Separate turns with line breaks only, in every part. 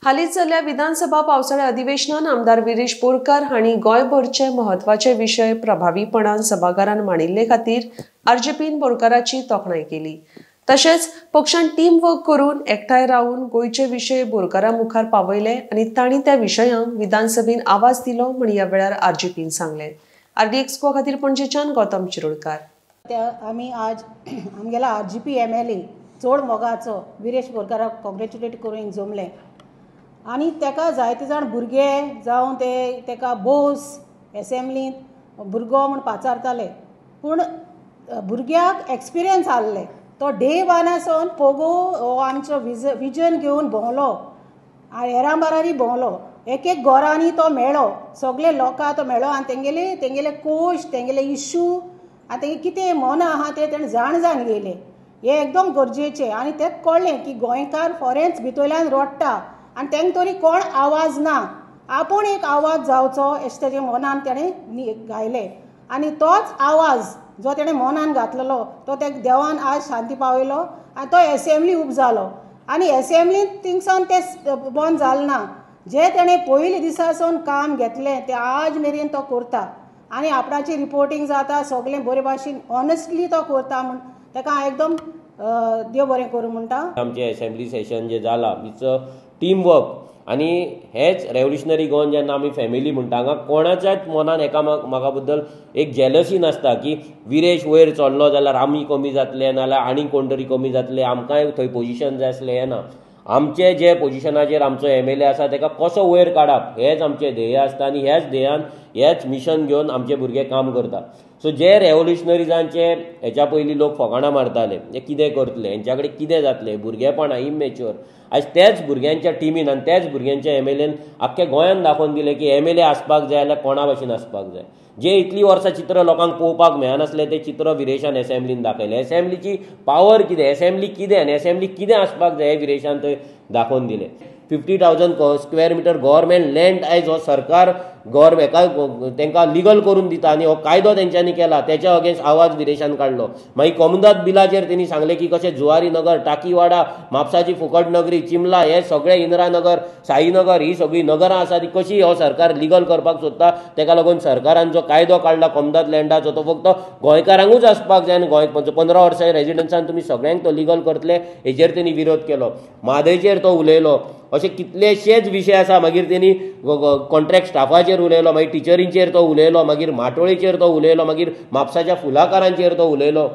हालींच जाल्ल्या विधानसभा पावसाळ्या अधिवेशनात आमदार विरेश बोरकार हांणी गोंयभरचे महत्वाचे विशय प्रभावीपणान सभाघरांत मांडिल्ले खातीर आरजेपीन बोरकाराची तोखणाय केली। तशेंच पक्षान टीम वर्क करून एकठांय रावन गोंयचे विशय बोरकारा मुखार पावयले आनी तांणी त्या विशयांक विधानसभेन आवाज दिलो म्हण ह्या वेळार आरजेपीन सांगले। आरडी एक्सपो खातीर पणजेच्यान गौतम चिरोडकार।
आमी आज आमगेला आरजीपी एमएलए चड मोगाचो विरेश बोरकाराक कॉंग्रेच्युलेट करूंक जमले आनी तेका जायते जाण भुरगे जावं तेका बोस एसेंब्लींत भुरगो म्हूण पाचारताले, पूण भुरग्याक एक्सपिरियन्स आहले। तो डे वानासून पोगो हो आमचो विजन घेवन भोंवलो, हेरां बारांनी भोंवलो, एक एक घरांनी तो मेळ्ळो, सगळे लोकां तो मेळ्ळो आनी तेंगेले कोश, तेंगेले इश्यू आनी तेंगे कितें मना आहा ते तेणें जाण गेले। हे एकदम गरजेचें आनी तेका कळ्ळें की गोंयकार खरेंच भितरल्यान रडटा आनी तेंक तरी कोण आवाज ना, आपूण एक आवाज जावचो अशें तेजे मनान तेणें गायलें आनी तोच आवाज जो तेणें मनान घातलेलो तो तेका देवान आज शांती पावयलो आनी तो एसेंब्ली उब जालो आनी एसेंब्लींत थिंगसान तें बंद जालें ना। जे तेणें पयले दिसासून काम घेतलें तें आज मेरेन तो करता आनी आपणाची रिपोर्टींग जाता, सगळें बरे भाशेन ऑनेस्टली तो करता म्हूण तेका हांव एकदम देव बरें करूं म्हणटा।
आमचें एसेंब्ली सेशन जें जालां इट्स टीम वर्क आनी हेच रेव्होल्युशनरी गोवन जेन्ना आमी फॅमिली म्हणटा हांगा कोणाच्याच मनान म्हाका बद्दल एक जेलसी नासता की विरेश वयर चडलो जाल्यार आमी कमी जातले नाल्यार आनी कोण तरी कमी जातले, आमकांय थंय पोजिशन जाय आसलें हें ना। आमचे जे पोजिशनाचेर आमचो एमएलए आसा तेका कसो वयर काडप हेच आमचें ध्येय आसता आनी हेच ध्येयान हेच मिशन घेवन आमचे भुरगे काम करता। सो जे रेव्होल्युशनरिजांचे हेच्या पयलीं लोक फकाणां मारताले हे कितें करतले, हेंच्या कडेन कितें जातलें, भुरगेपण इमॅच्युअर, आयज तेच भुरग्यांच्या टिमीन आनी तेच भुरग्यांच्या एमएलएन आख्ख्या गोंयांत दाखोवन दिलें की एमएलए आसपाक जाय जाल्यार कोणा भाशेन आसपाक जाय। जे इतलीं वर्सां चित्र लोकांक पळोवपाक मेळनासलें तें चित्र विरेशान एसेंब्लीन दाखयलें। एसेंब्लीची पावर कितें, एसेंब्ली कितें आनी एसेंब्ली कितें आसपाक जाय हें विरेशान थंय दाखोवन दिलें। 50,000 स्क्वेअर मिटर गव्हर्मेंट लँड आयज हो सरकार तांकां लिगल करून दिता आनी हो कायदो तेंच्यांनी केला, तेच्या अगेन्स्ट आवाज विरेशान काडलो। मागीर कॉमदात बिलाचेर तेणी सांगलें की कशें जुवारी नगर, टाकीवाडा, म्हापसाची फुकट नगरी, चिमला हे सगळे इंदिरानगर, साईनगर ही सगळीं नगरां आसा ती कशी हो सरकार लिगल करपाक सोदता। तेका लागून सरकारान जो कायदो काडला कॉमदात लँडाचो तो फक्त गोंयकारांकूच आसपाक जाय आनी गोंय 15 वर्सां रेजिडन्सान तुमी सगळ्यांक तो लिगल करतले हेजेर तेणी विरोध केलो। म्हादयचेर तो उलयलो, अशे कितलेशेच विशय आसा। मागीर तेणी कॉन्ट्रॅक्ट स्टाफाचेर उलयलो, मागीर टिचरींचेर तो उलयलो, मागीर माटोळेचेर तो उलयलो, मागीर म्हापसाच्या फुलाकारांचेर तो उलयलो,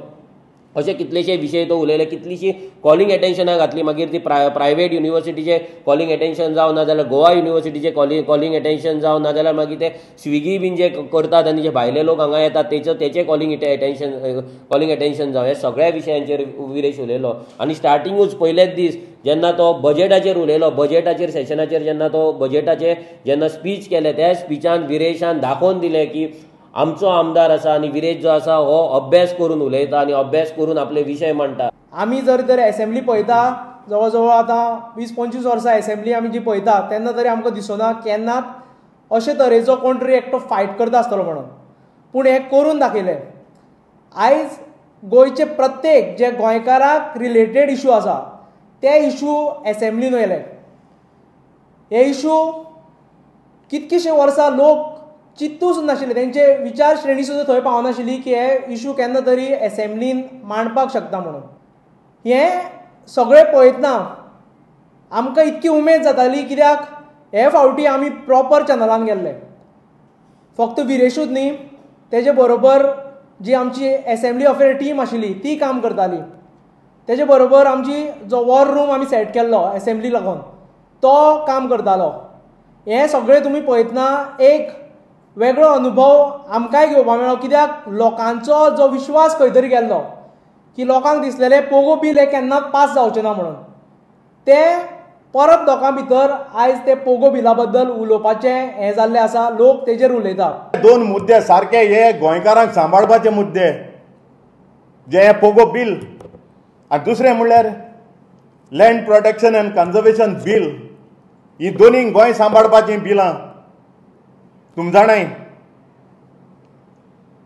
अशे कितलेशे विशय तो उलयले, कितलीशी कॉलिंग एटेन्शनां घातली। मागीर ती प्रायवेट युनिवर्सिटीचे कॉलिंग एटेन्शन जावं ना जाल्यार गोवा युनिवर्सिटीचे कॉलिंग एटेन्शन जावं ना जाल्यार मागीर ते स्विगी बीन जे करतात आनी जे भायले लोक हांगा येतात तेचे कॉलिंग एटेन्शन जावं, हे सगळ्या विशयांचेर विरेश उलयलो। आनी स्टार्टिंगूच पयलेच दीस जेन्ना तो बजेटाचेर उलयलो, बजेटाचेर सेशनाचेर जेन्ना स्पीच केलें त्या स्पिचान विरेशान दाखोवन दिलें की आमचो आमदार आसा आनी विरेश जो आसा हो अभ्यास करून उलयता आनी अभ्यास करून आपले विशय मांडटा।
आमी जर एसेंब्ली पळयता जवळ जवळ आतां 20-25 वर्सां एसेंब्ली आमी जी पळयता तेन्ना तरी आमकां दिसना केन्नाच अशे तरेचो कोण तरी एकटो फायट करता आसतलो म्हणून, पूण हें करून दाखयलें। आयज गोंयचे प्रत्येक जे गोंयकाराक रिलेटेड इश्यू आसा ते इश्यू एसेंब्लीन येयले। हे इश्यू कितकीशे वर्सां लोक चिंतूच नाशिल्ले, तेंचे विचार श्रेणी सुद्दां थंय पावनाशिल्ली की हे इश्यू केन्ना तरी एसेंब्लीन मांडपाक शकता म्हणून। हें सगळें पळयतना आमकां इतकी उमेद जाताली कित्याक हे फावटी आमी प्रॉपर चॅनलान गेल्ले। फक्त विरेशूच न्ही, तेजे बरोबर जी आमची एसेंब्ली अफेर टीम आशिल्ली ती काम करताली, तेजे बरोबर आमची जो वॉर रूम आमी सेट केल्लो एसेंब्ली लागून तो काम करतालो। हें सगळें तुमी पळयतना एक वेगळो अनुभव आमकांय घेवपाक मेळ्ळो, कित्याक लोकांचो जो विश्वास खंय तरी गेल्लो की लोकांक दिसलेलें पोगो बील हें केन्नाच पास जावचें ना म्हणून, तें परत लोकां भितर आयज ते पोगो बिला बद्दल उलोवपाचें हें जाल्लें आसा, लोक तेजेर उलयतात।
2 मुद्दे सारके हे गोंयकारांक सांबाळपाचे मुद्दे, जे पोगो बील आनी दुसरें म्हणल्यार land protection and conservation bill, ही दोनीय गोंय सांबाळपाचीं बिलां तुम जाणाय।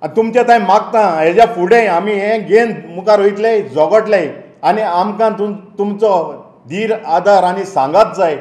तुमचे थंय मागता हेज्या फुडें आमी हें घेवन मुखार वयतले, झगडले आनी आमकां तुमचो धीर आदार आनी सांगात जाय।